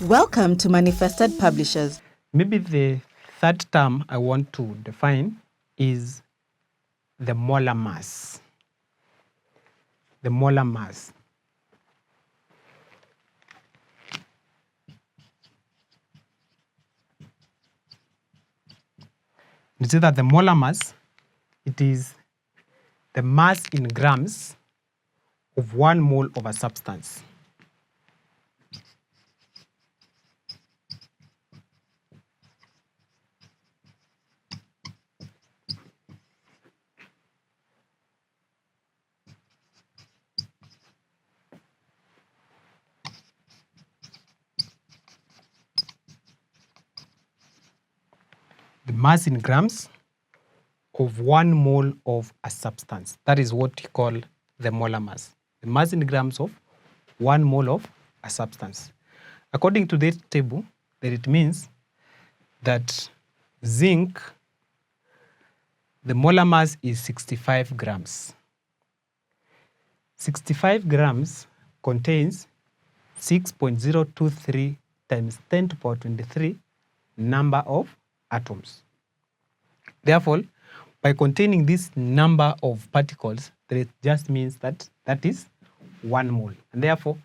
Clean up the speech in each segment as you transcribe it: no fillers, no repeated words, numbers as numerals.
Welcome to Manifested Publishers. Maybe the third term I want to define is the molar mass. The molar mass. You see that the molar mass, it is the mass in grams of 1 mole of a substance. The mass in grams of 1 mole of a substance. That is what we call the molar mass. The mass in grams of 1 mole of a substance. According to this table, that it means that zinc, the molar mass is 65 grams. 65 grams contains 6.023 times 10 to the power 23 number of atoms. Therefore, by containing this number of particles, it just means that that is 1 mole. And therefore,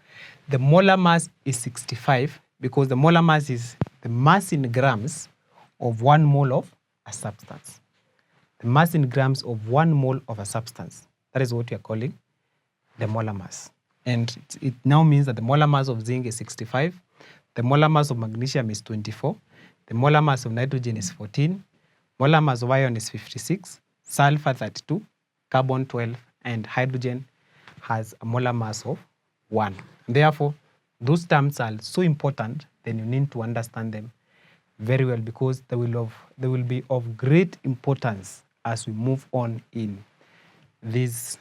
the molar mass is 65 because the molar mass is the mass in grams of 1 mole of a substance. The mass in grams of 1 mole of a substance. That is what we are calling the molar mass. And it now means that the molar mass of zinc is 65, the molar mass of magnesium is 24, the molar mass of nitrogen is 14, molar mass of iron is 56, sulfur 32, carbon 12, and hydrogen has a molar mass of 1. Therefore, those terms are so important, then you need to understand them very well because they will be of great importance as we move on in this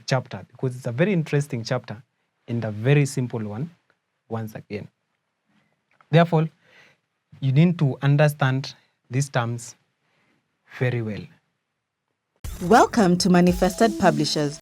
chapter, because it's a very interesting chapter and a very simple one once again. Therefore, you need to understand these terms very well. Welcome to Manifested Publishers.